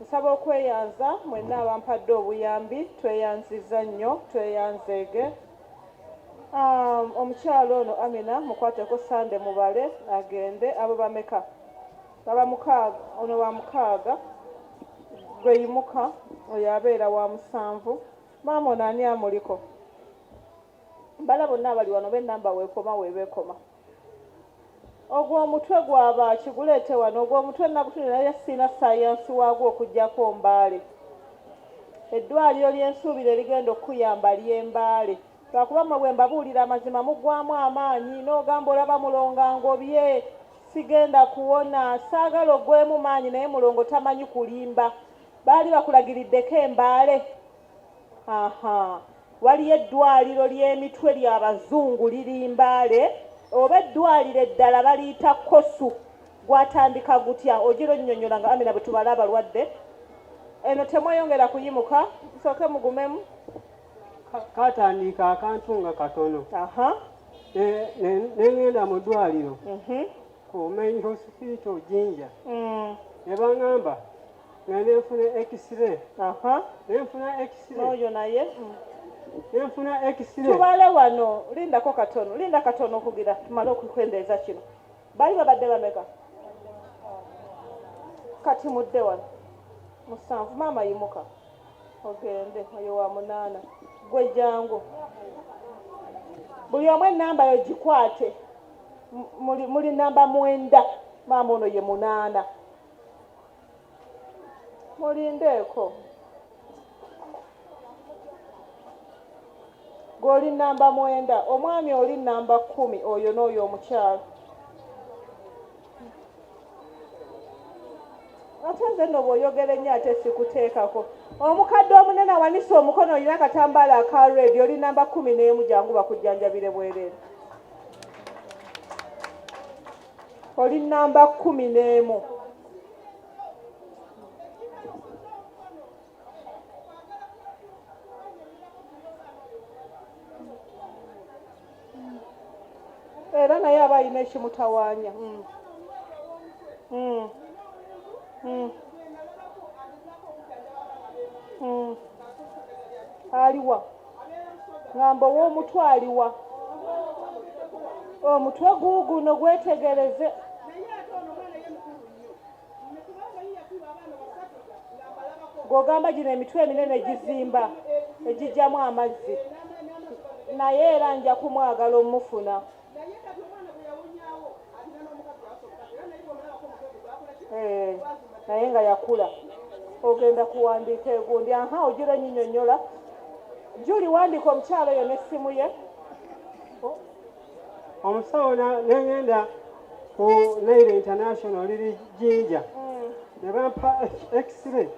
nsaba okweyanza mwenna abampadde obuyambi tweyanziza nnyo tweyanzeege omukyalo ono Amina mukwateko Sande mubale agende abo bameka baba mukaaga ono wa mukaaga gwe yimuka oyo abeera wa musanvu maama ono ani amuliko bala bonna abali wano b'ennamba weekoma weebeekoma ogwo omutwe gwaba kiguleete wano ogwo omutwe nagutunira naye siina sayansi waagwo okuggyako Mbaale eddwaliro ly'ensuubira erigenda okuyamba ly'Embaale lwakuba mmwe bwe mbabuulira amazima muggwamu amaanyi n'ogamba olaba mulongo ngobye sigenda kuwona saagala oggwemu maanyi naye mulongo tamanyi kulimba baali bakulagiriddeko Embaale waliyo eddwaliro ly'emitwe ly'Abazungu liri Mbaale oba eddwaliro eddala baliyita Kosu gwatandika gutya ogira onnyonnyola nga Amina bwe tubala abalwadde eno temweyongera kuyimuka nsooke mugumemu katandika akantu nga katono nengenda mu ddwaliro ku main hospital Jinja ne baŋŋamba nga nenfuna x-ray nenfuna x-ray oyo naye nenfuna x-ray tubale wano linda katono okugira tumale okukwendeeza kino bali babadde bameka kati mudde wano musanvu maama yimuka ogende oyo wa 8 gwe jangu buli omu ennamba yo gikwate muli namba 9 maama ono ye 8 mulindeeko goli namba 9 omwami oli namba 10 oyo n'oyo omukyalo ate nze nno bw'oyogera ennyo ate sikuteekako omukadde omunene awanise omukono olina akatambaala aka red oli namba 11 jangu bakujjanjabire bwereere oli namba 11 era naye aba alina ekimutawaanya aliwa ngamba ow'omutwe aliwa omutwe guuguno gwetegereze gw'ogamba gino emitwe eminene gizimba egijjamu amazzi naye era nja kumwagala omufuna naye nga yakula ogenda kuwandiika egundi ogira nyinyonnyola Juli wandiika omukyalo oyo n'essimu ye omusawo nengenda ku Naire International liri Jinja ne bampa x-ray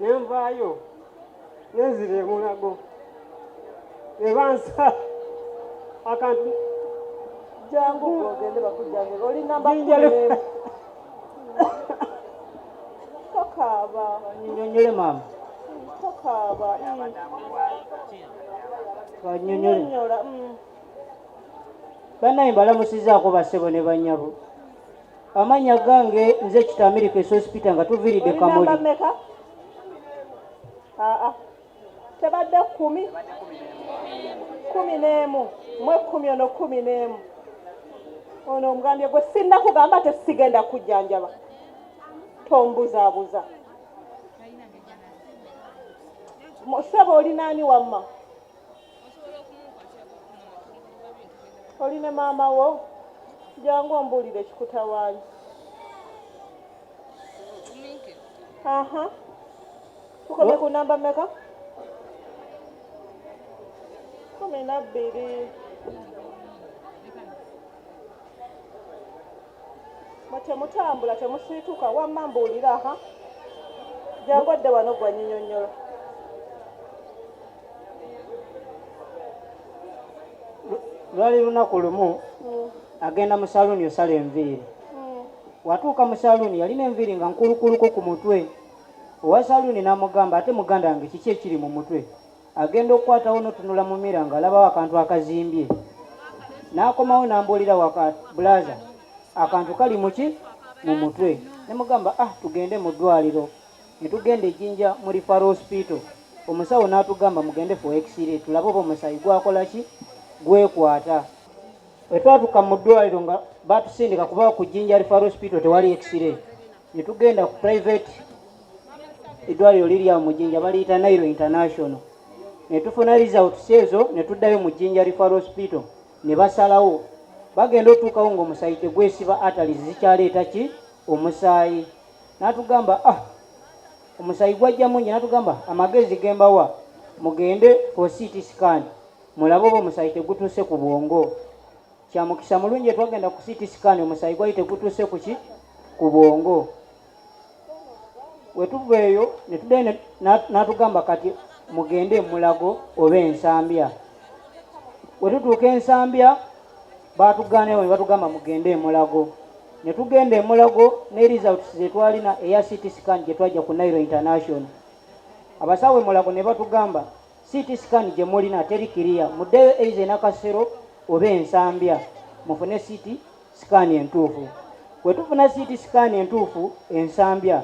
nenvaayo nenzira emulago ne bansa akantu jangu ogende bakujjanjaba oli namba 10 tokaaba nnyonnyole maama tokaaba nnyonnyola bannaye mbalamusizaako bassebo ne bannyabo amannya gange nze Kitamiriko Hospital nga tuviiridde Kamuli tebadde 10 11 mwe 10 ono 11 ono omugambye gwe sinna kugamba tesigenda kujjanjaba tombuzaabuza seba olinaani wamma oline maama wo jangu ombuulire ekikutawaanya tukomye ku namba meka 12 temutambula temusiituka wamma mbuulira jangu adde wano gwa nyinyonnyola lwali lunaku lumu agenda mu saluuni osala enviiri watuuka mu saluuni yalina enviiri nga nkulukuluko ku mutwe owa saluuni n'amugamba ate muganda wange kiki ekiri mu mutwe agenda okukwatawo n'otunula mu mira nga alabawo akantu akazimbye n'akomawo n'ambuulira waka bulaza akantu kali muki mu mutwe ne mugamba tugende mu ddwaliro. Ne tugenda Ejjinja mu referral hospital. Omusawo n'atugamba mugende for x-ray tulabe oba omusaayi gwakola ki gwekwata. Bwe twatuuka mu ddwaliro nga batusindika kuba ku Jjinja referral hospital tewali x-ray. Ne tugenda ku private eddwaliro liri awo mu Jjinja baliyita Nairo International. Ne tufuna results ezo ne tuddayo mu Jjinja referral hospital ne basalawo bagenda otuukawo ng'omusaayi tegwesiba atalis zikyaleeta ki omusaayi. N'atugamba omusaayi gwajja mungi. N'atugamba amagezi gembawa mugende for CT scan mulabe oba omusaayi tegutuuse ku bwongo. Kyamukisa mulungi twagenda ku CT scan omusaayi gwali tegutuuse ku ki ku bwongo. Wetuva eyo ne tuddayo n'atugamba kati mugende Mulago oba Ensambya. Bwe tutuuka Ensambya baatugaanayo ne batugamba mugende Mulago. Ne tugenda Mulago ne results ze twalina eya CT scan gye twajja ku Nairo International. Abasawo Mulago ne batugamba CT scan gye mulina teri kiriya muddeyo eize Nakasero oba Ensambya mufune CT scan entuufu. Bwe tufuna CT scan entuufu Ensambya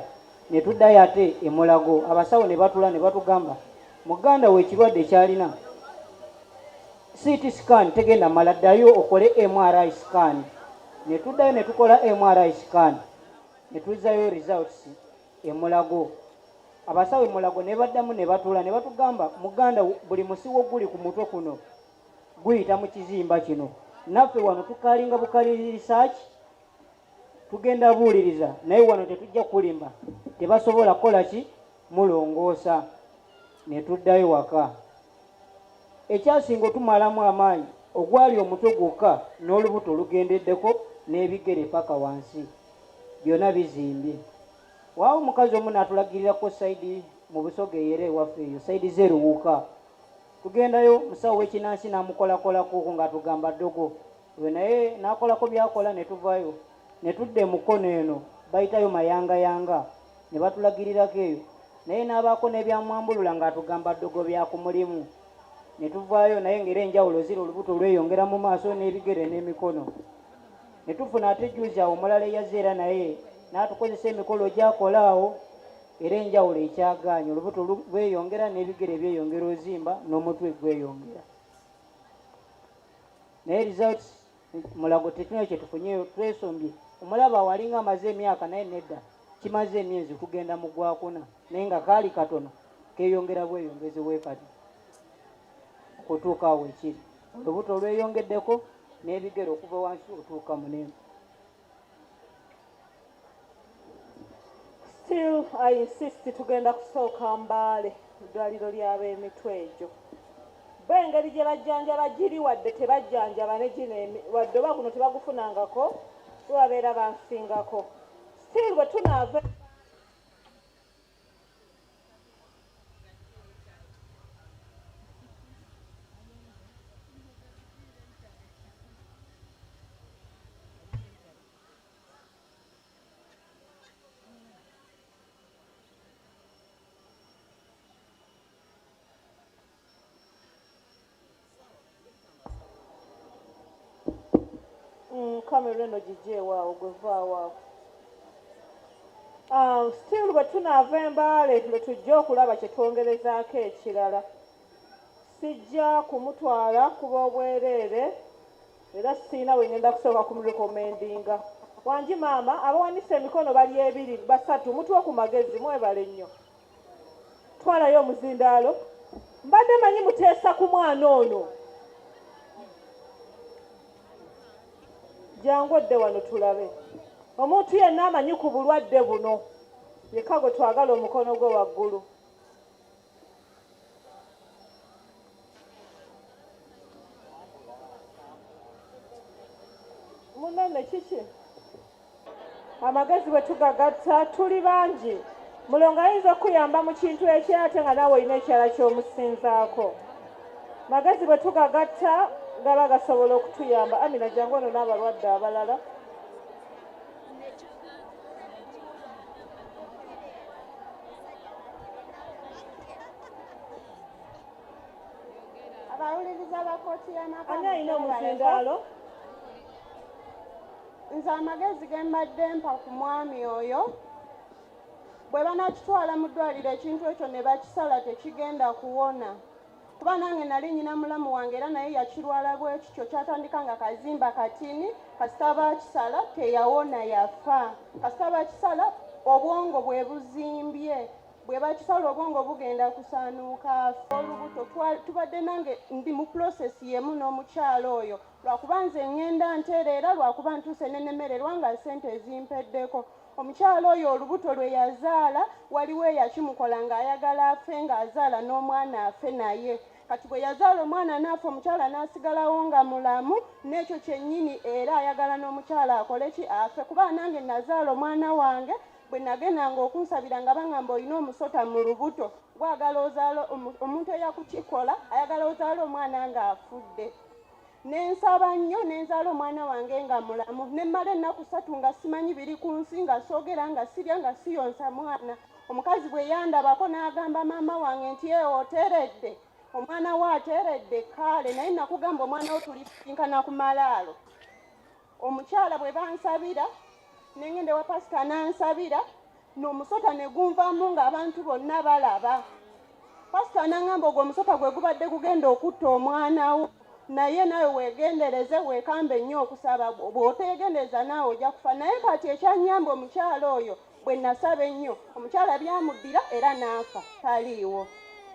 ne tuddayo ate Mulago. Abasawo ne batula ne batugamba muganda we ekirwadde kyalina CT scan tegenda mala ddayo okole MRI scan. Ne tuddayo ne tukola MRI scan ne tuzzayo results Mulago. Abasawo Mulago ne baddamu ne batula ne batugamba muganda buli musiwo guli ku mutwe kuno guyita mu kizimba kino. Naffe wano tukalinga bukali research tugenda buuliriza naye wano tetujja kulimba tebasobola kukola ki mulongoosa. Ne tuddayo waka. Ekyasinga otumalamu amaanyi ogwali omutwe gwokka n'olubuto lugendeddeko n'ebigere paka wansi byonna bizimbye. Waawo omukazi omu n'atulagirirako sayidi mu Busoga eyera ewaffe eyo sayidi z'eruwuuka. Tugendayo musawo w'ekinansi n'amukolakolako ng'atugamba ddogo. We naye n'akolako byakola ne tuvayo ne tudda emukono eno bayitayo mayangayanga ne batulagirirako eyo naye n'abaako n'ebyamwambulula ng'atugamba ddogo bya ku mulimu. Ne tuvaayo naye ng'era enjawulo ziri olubuto lweyongera mu maaso n'ebigere n'emikono. Ne tufuna ate juzi awo omulala eyazze era naye n'atukozesa emikolo gy'akola awo era enjawulo ekyagaanya olubuto lweyongera n'ebigere byeyongera ozimba n'omutwe gweyongera. Naye results Mulago tetuna kye tufunyeyo twesombye. Omulaba walinga amaze emyaka naye nedda kimaze emyezi kugenda mu gwakuna naye nga kaali katono keeyongera bweyongezi bwekati okutuuka awo ekiri olubuto lweyongeddeko n'ebigere okuva wansi otuuka munene. Still I insist tugenda kusooka Mbaale eddwaliro ly'ab'emitwe egyo. B'engeri gye bajjanjaba giri wadde tebajjanjaba ne gino wadde oba guno tebagufunangako babeera bansingako. Still bwe tunaava kamera eno gigyeewaawo gwevaawo awo. Still bwe tunaava Embaale lwe tujja okulaba kye twongerezaako ekirala. Sijja kumutwala kuba obwereere era sirina we ngenda kusooka kumurekomendinga. Wangi maama abawanise emikono bali ebiri basatu mutwe ku magezi mwebale nnyo. Twalayo omuzindaalo mbadde manyi muteesa ku mwana ono. Jangu odde wano tulabe. Omuntu yenna amanyi ku bulwadde buno yekka gwe twagala omukono gwe waggulu. Munene kiki? Amagezi bwe tugagatta tuli bangi. Mulongo ayinza okuyamba mu kintu ekirala ate nga naawe olina ekirala ky'omusinzaako. Magezi bwe tugagatta gaba gasobola okutuyamba. Amina jangu ono n'abalwadde abalala. Abawuliriza ba Kooti Yamaka ani alina omuzindaalo? nze amagezi ge mbadde mpa ku mwami oyo bwe banakitwala mu ddwaliro ekintu ekyo ne bakisala tekigenda kuwona kuba nange nali nyina mulamu wange era naye yakirwala bwe kityo kyatandika nga kazimba katini kasita bakisala teyawona yafa kasita bakisala obwongo bwe buzimbye bwe bakisala obwongo bugenda kusaanuuka olubuto tubadde nange ndi mu prosesi yemu n'omukyalo oyo lwakuba nze ngenda ntereera lwakuba ntuuse nenemererwa nga ssente ezimpeddeko omukyalo oyo olubuto lwe yazaala waliwo eyakimukola ng'ayagala afe ng'azaala n'omwana afe naye kati bwe yazaala omwana n'afa omukyala n'asigalawo nga mulamu n'ekyo kyennyini era ayagala n'omukyala akole ki afe kuba nange nazaala omwana wange bwe nagendanga okunsabira nga bangamba olina omusota mu lubuto gwagala ozaala omuntu eyakukikola ayagala ozaala omwana ng'afudde nensaba nnyo nenzaala omwana wange nga mulamu nemmala ennaku 3 nga simanyi biri ku nsi nga soogera nga sirya nga siyonsa mwana omukazi bwe yandabako n'agamba maama wange nti oteredde omwana we ateredde kaale naye nakugamba omwana wo tulisinkana ku malaalo omukyala bwe bansabira nengende wa pasita nansabira n'omusota ne gunvamu ng'abantu bonna balaba pasita nangamba ogwo omusota gwe gubadde gugenda okutta omwana wo naye nawe weegendereze weekambe nnyo okusaba bw'oteegendereza naawe ojja kufa naye kati ekyanyamba omukyala oyo bwe nasaba ennyo omukyala byamuddira era n'afa taliiwo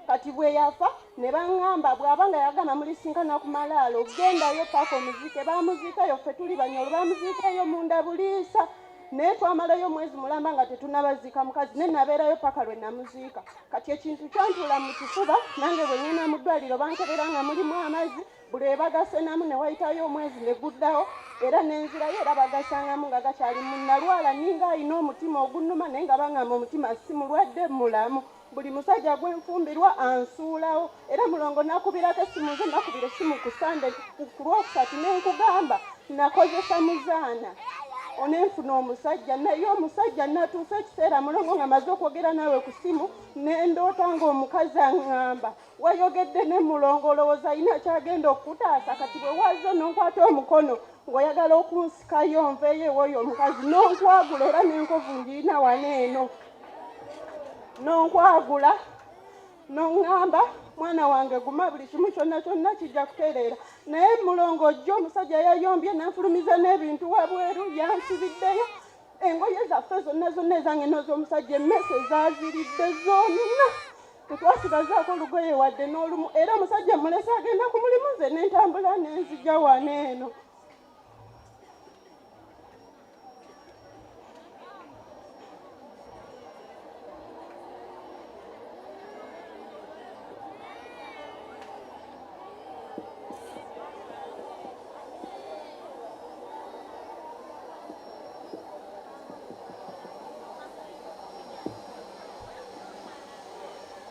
kati bwe yafa ne baŋŋamba bw'aba nga yagamba mulisinkana ku malaalo gendayo paka omuziike baamuziikayo ffe tuli banyolo baamuziikayo munda buliisa naye twamalayo omwezi mulamba nga tetunabaziika mukazi ne nabeerayo paka lwe namuziika kati ekintu kyantula mu kifuba nange bwe ŋŋenda mu ddwaliro bankebera nga mulimu amazzi buli ebagasenamu ne wayitayo omwezi ne guddawo era nenzirayo era bagasangamu nga gakyali munnalwala ninga alina omutima ogunnuma naye nga baŋŋamba omutima si mulwadde mulamu buli musajja gwenfumbirwa ansuulawo era mulongo nakubirako essimu nze nakubira essimu ku sande ku lwokusatu nenkugamba nakozesa muzaana onenfuna omusajja naye omusajja natuusa ekiseera mulongo nga maze okwogera naawe ku ssimu nendoota ng'omukazi aŋŋamba wayogedde ne mulongo olowooza alina kyagenda okutaasa kati bwe waze nonkwata omukono ng'oyagala okunsikayo nveeyo ewooyo omukazi nonkwagula era n'enkovu ngiina wano eno nonkwagula noŋŋamba mwana wange guma buli kimu kyonna kyonna kijja kutereera naye mulongo jjo omusajja yayombye nanfulumiza n'ebintu wabweru yansibiddeyo engoye zaffe zonna zonna ezange n'ez'omusajja emmese zaaziridde zonna tetwasigazaako olugoye wadde n'olumu era omusajja mulese agenda ku mulimu nze nentambula nenzija wano eno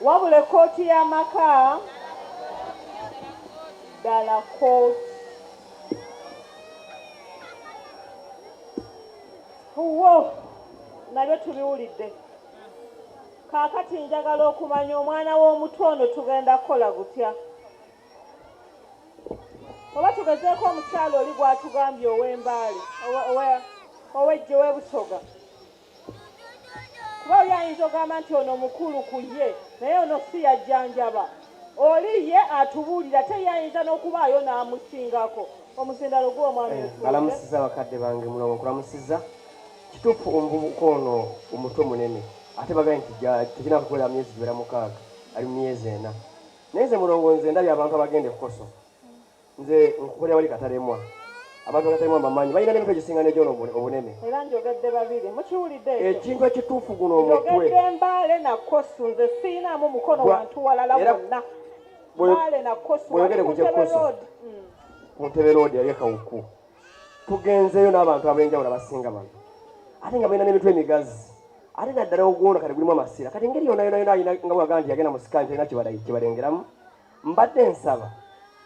wabula Kooti Yamaka ddala kooti wo nabyo tubiwulidde kaakati njagala okumanya omwana w'omutondo tugenda kukola gutya oba tugezeeko omukyalo oli gwatugambye ow'embaale owejje w'ebusoga kuba oli ayinza ogamba nti ono mukulu ku ye naye ono si yajjanjaba oli ye atubuulira teyayinza n'okubaayo n'amusingako omusindalo gw'omwami balamusiza bakadde bange mulongo nkulamusiza kituufu omuvubuka ono omutwe munene ate bagaye nti tekina kukolera myezi 26 ali mu myezi 4 naye nze mulongo nze ndabye abantu abagenda ekkoso nze nkukolera wali katalemwa abantu bakatalemu amaanyi balina n'emitwe egisinga n'egyono obunene era njogedde babiri mukiwulidde ekintu ekituufu guno omutwe njogedde mbaale na kosu nze siinaamu mukono wantu walala wonna mbaale na kosu bweyogere ku kyekkoso ku ntebe roodi yali ekawuku tugenzeyo n'abantu ab'enjawulo abasinga bano ate nga balina n'emitwe emigazi ate naddala ogwona kati gulimu amasira kati engeri yonayona nga bwaga nti yagenda mu sikani talina kibalengeramu mbadde nsaba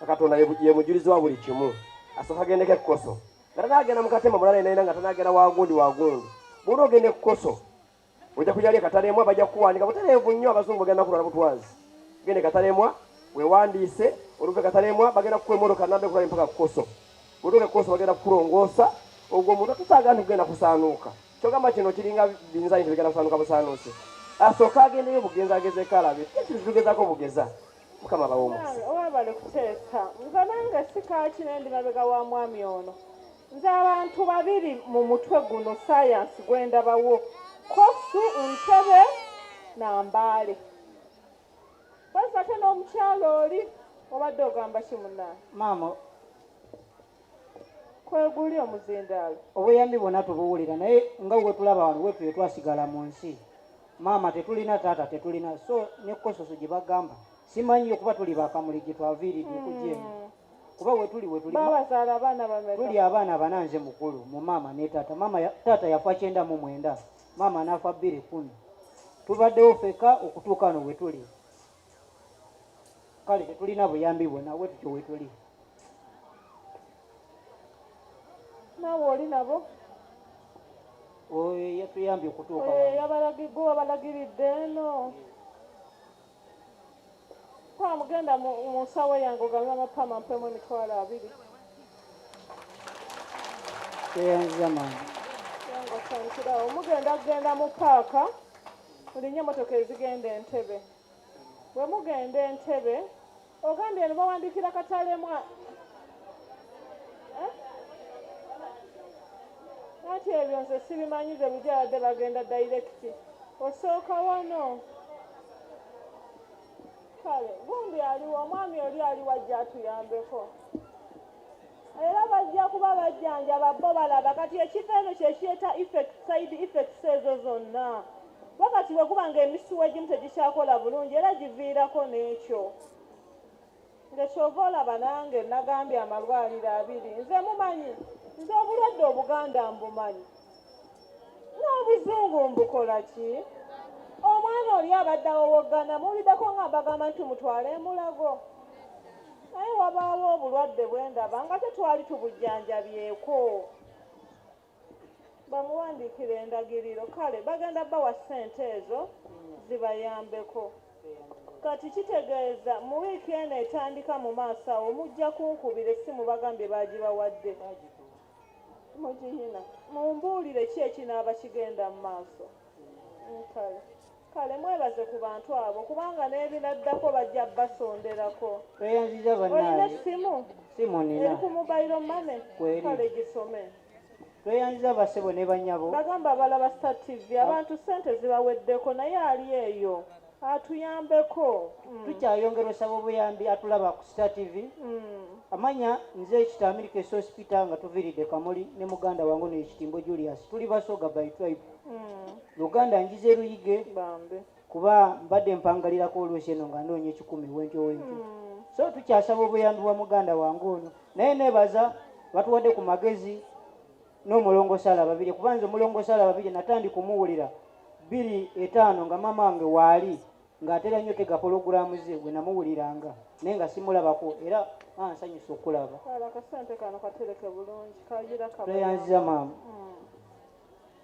katonda ye mujulizi wa buli kimu asooka agendeko ekkoso nga tanaagenda mu katema mulala enayina nga tanaagenda wagundi bwona ogenda ekkoso ojja kulyali ekatalemwa bajja kukuwandika butereevu nnyo abazungu bagenda kulwala butwazi gende katalemwa wewandiise oluve katalemwa bagenda kukuwa emmotoka nambe kulala mpaka kukoso bwotuuka ekkoso bagenda kukulongoosa ogwo omuntu tusaaga ntugenda kusaanuuka kyogamba kino kiringa binza nti bigenda kusaanuuka busaanuuse asooka agendeyo bugenza agezeko alabe tugezako bugeza mukama bawe omukisa owebale kuteesa nze nange sikaaki nendi mabega wa mwami ono nze abantu babiri mu mutwe guno sayansi gwendabawo kosu ntebe nambaale basake n'omukyalo oli obadde ogamba kimunaani maama kweguli omuzindaalo obuyambi bwonna tubuwulira naye nga bwe tulaba wano wetuye twasigala mu nsi maama tetulina taata tetulina so nekososo gye bagamba simanyi okuba tuli bakamuli gye twaviiridde kujemu kuba wetuli babazaala abaana bameka tuli abaana bananze mukulu mu maama ne taata taata yafa 99 maama nafa 210 tubaddewo feka okutuuka wano wetuli kale tetulina buyambi bwonna wetutyo wetuli naawe oli nabo oyo yatuyambye okutuuka gwe wabalagiridde eno mugenda mu nsawo yange ogambe amapama mpemu emitwalo 2 teyanziza maama yangasankirawo mugenda mu paaka mulinye emotoka ezigenda Entebbe bwe mugenda Entebbe ogambye eno bawandikira katalemu ati ebyo nze sibimanyize bijaladde bagenda dayirekiti osooka wano kale gundi aliwo omwami oli ali wajja atuyambeko era bajja kuba bajjanjaba bo balaba kati ekifo eno kyekiyeta side effects ezo zonna wakati bwe kuba nga emisuwa egimu tegikyakola bulungi era giviirako n'ekyo ngekyova olaba nange nagambye amalwaliro 2 nze mumanyi nze obulwadde obuganda mbumanyi n'obuzungu mbukola ki omwana oli abadde awowoggana muwuliddeko nga mbagamba nti mutwale emulago naye wabaawo obulwadde bwendaba nga tetwali tubujjanjabyeko bamuwandiikira endagiriro kale bagenda bawa ssente ezo zibayambeko kati kitegeeza mu wiiki eno etandika mu maaso awo mujja kunkubira essimu bagambye bagibawadde mugiyina mumbuulire ki ekinaaba kigenda mu maaso kale mwebaze ku bantu abo kubanga n'ebinaddako bajja basonderako tweyanziza olina bannaye essimu nina eri ku mobile money kale gisome tweyanziza basebo ne banyabo bagamba balaba Star TV abantu ssente zibaweddeko naye ali eyo atuyambeko tukyayongera osaba obuyambi atulaba ku Star TV amanya nze Kitamirika Hospital nga tuviiridde Kamuli ne muganda wangu n'ekitimbo Julius tuli basoga by tribe Luganda njize Ruyige kuba mbadde mpangalirako olwesi eno nga ndoonya 10 wentyo so tukyasaba obuyambi bwa muganda wangu ono naye nebaza batuwadde ku magezi n'omulongo Sarah Babirye kuba nze omulongo Sarah Babirye natandi kumuwulira 2:5 nga mama wange waali ng'atera nnyo tega pologulaamu ze bwe namuwuliranga naye nga simulabako era nsanyusa okulaba akasente kano katereke bulungi kagira tweyanziza maama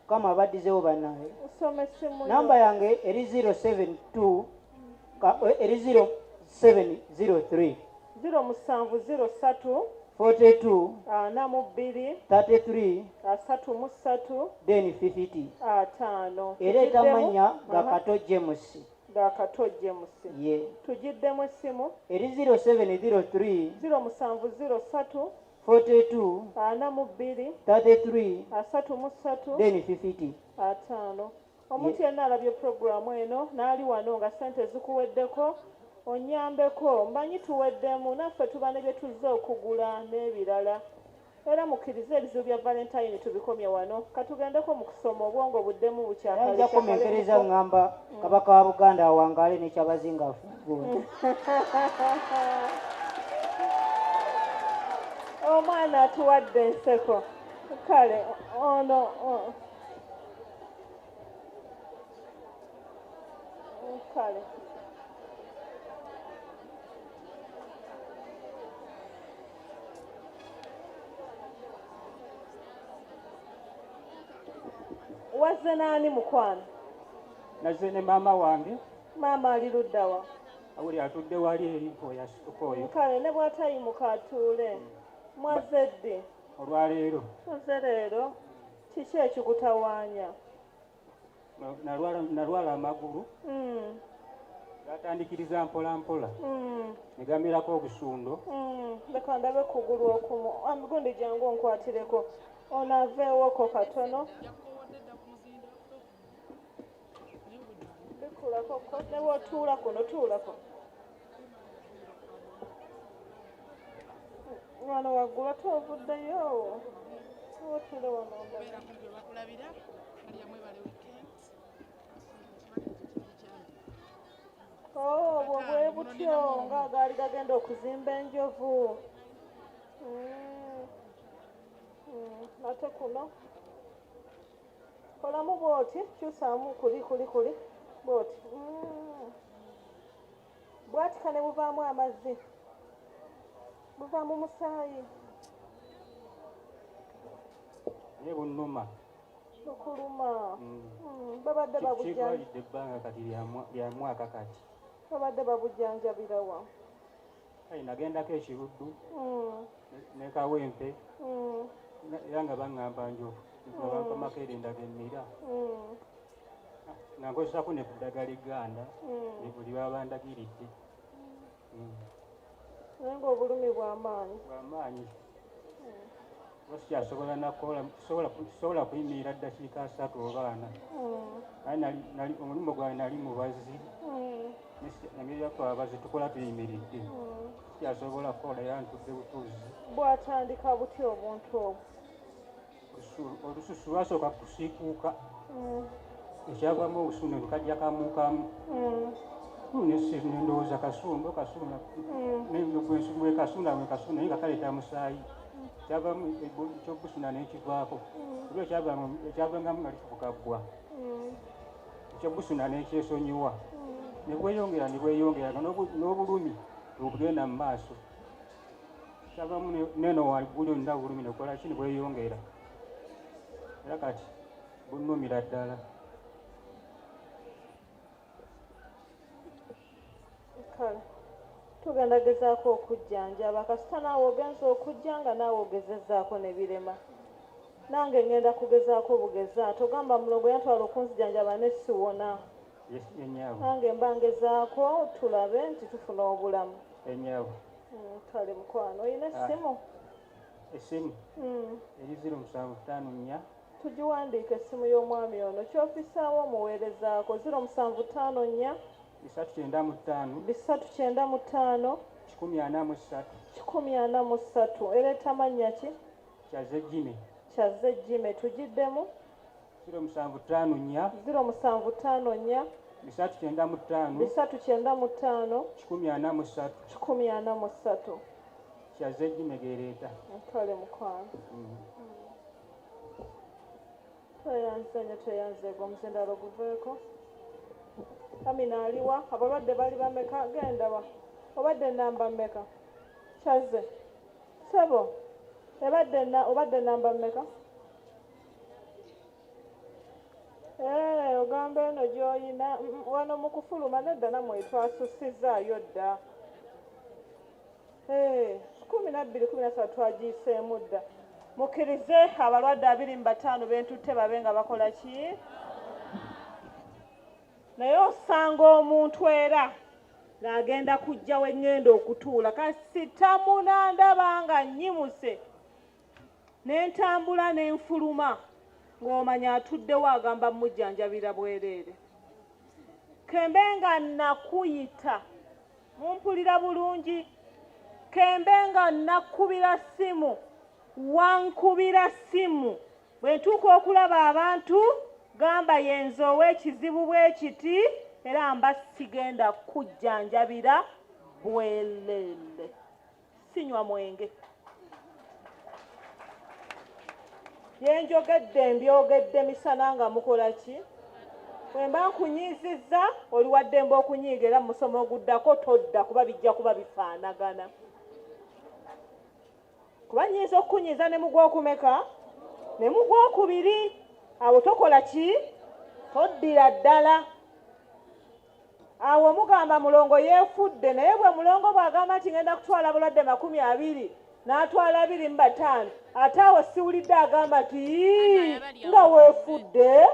kama abaddizewo bannaye usome essimu namba yange eri 072 eri 0703 0703 42 42 33 33 then 50 5 era etamanya Gakato James Gakato James ye tugiddemu essimu eri 0703 0703 42 42 33 33 then 50 5 omuntu yenna alabye puroguramu eno n'ali wano nga ssente zikuweddeko onyambeko mbanyi tuweddemu naffe tuba ne bye tuzze okugula n'ebirala era mukkirize ebizibu bya valentine tubikomye wano katugendeko mu kusoma obwongo buddemu bukyakanja kumenkereza ŋŋamba kabaka wa Buganda awangaale n'ekyabazingafu omwana atuwadde enseko kale ono kale wazze naani mukwano nazze ne maama wange maama ali luddawa awuli atudde wali eri oyasituka oyo kale ne bw'atayimuka atuule mwazze ddi olwaleero nze leero kiki ekikutawaanya? nalwala amagulu gatandikiriza mpola mpola ne gamerako obusundo. Leka ndabe kugulu okumu gundi jangu onkwatireko onaaveewoko katono bikulako ne bw'otuula kuno tuulako wano waggulu ate ovuddeyo otuule wano obwo bwe butyo ng'agaali gagenda okuzimba enjovu. Ate kuno kolamu bwoti kyusaamu kuli bwoti bwatika ne buvaamu amazzi buvaamu musaayi naye bunnuma bukuluma. Babadde kigwalidde ebbanga kati lya mwaka kati babadde babujjanjabirawa kale nagendako ekiruddu ne kawempe era nga baŋŋamba njovu nga bampa makeere endaga emmira nga nkozesako ne ku ddagala egganda ne buli babandagiridde naye ng'obulumi bw'amaanyi oba sikyasobola sobola kuyimirira ddakiika 3 oba 4 aye omulimu gwange nali mubazi emirimu twabazi tukola tuyimiridde sikyasobola kukola era ntudde butuuzi. bwatandika butya obuntu obwo? olususu lwasooka kusiikuuka ekyavamu obusuunu nekajja kamukamu nendowooza kasumba kasunda naye nga kaleeta musaayi kyavamu ekyobusuna nekivaako oba ekyavangamu nga lifubuka ggwa ekyobusuna nekyesonyiwa nebweyongera n'obulumi obugenda mu maaso kyavamu neno waggulu nda obulumi nekola ki nebweyongera era kati bunnumira ddala. Kale tugenda gezaako okujjanjaba kasita naawe ogenza okujja nga naawe ogezezzaako ne birema nange ngenda kugezaako bugeza togamba mulongo yantwala okunzijanjaba ne siwona nange mba ngezaako tulabe nti tufuna obulamu. Enyawo Kale mukwano oyina essimu? Essimu eri 0754 tugiwandiika essimu y'omwami ono kyofisaawo omuweerezaako 0754 395 143 ereeta mannya ki? Kyazejjime tugiddemu 0754 395 143 kyazejjime gereeta. Kale mukwano tweyanzeego omuzindalo guveeko. Amina aliwa abalwadde bali bameka genda wa obadde namba mmeka kyaze sebo obadde namba mmeka ogamba eno gy'oyina wano mu kufuluma nedda namwe twasussizaayo dda 12-13 twagiyiseemu dda mukkirize abalwadde 25 bentutte babe nga bakola ki naye osanga omuntu era ng'agenda kujja wengenda okutuula kasita munandaba nga nnyimuse n'entambula n'enfuluma ng'omanya atuddewo agamba mujjanjabira bwereere kembe nga nakuyita mumpulira bulungi kembe nga nakubira simu wankubira simu bwe ntuuka okulaba abantu gamba yenze ow'ekizibu bwe kiti era mba sigenda kujjanjabira bwereere sinywa mwenge yenjogedde mbyogedde misana nga mukola ki bwe mba nkunyiizizza oli waddemba okunyiiga era musomo oguddako todda kuba bijja kuba bifaanagana kuba nnyinza okukunyiiza ne mugwokumeka ne mugwokubiri awo tokola ki toddira ddala awo mugamba mulongo yeefudde naye bwe mulongo bw'agamba nti ngenda kutwala bulwadde 20 n'atwala 25 ate awo siwulidde agamba nti nga weefudde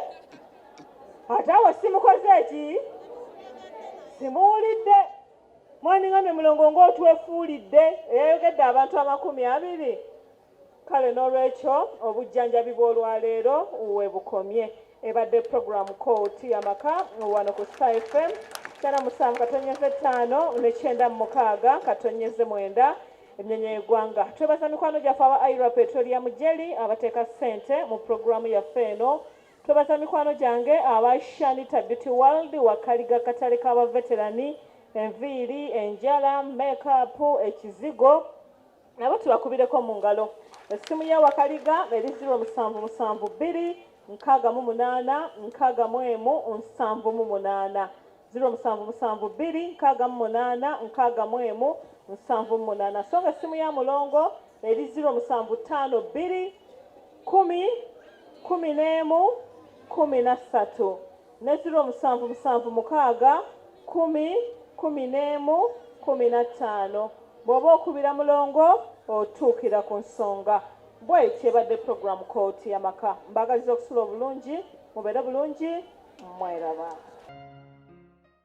ate awo simukoze eki simuwulidde mwandiŋamye mulongo ng'otwefuulidde eyayogedde abantu 200 kale n'olwekyo obujjanjabi bw'olwaleero webukomye ebadde programu Kooti Yamaka wano ku Star FM 7.5 ne 9.6 emnyenya y'eggwanga. Twebaza mikwano gyaffe aba Ira Petroleum Jelly abateeka ssente mu programu yaffe eno. Twebaza mikwano gyange aba Shanita Beauty World wakaliga katale k'abaveterani enviiri enjala make-up ekizigo nabo tubakubireko mu ngalo. Essimu ya wakaliga eri 0772 688 611 0772 688 611 so nga essimu ya mulongo eri 0752 10 11 13 ne 0776 10 11 15 bw'oba okubira mulongo otuukira ku nsonga bw'ekyo ebadde programu Kooti Yamaka mbagaliza okusula obulungi mubeere bulungi mweraba.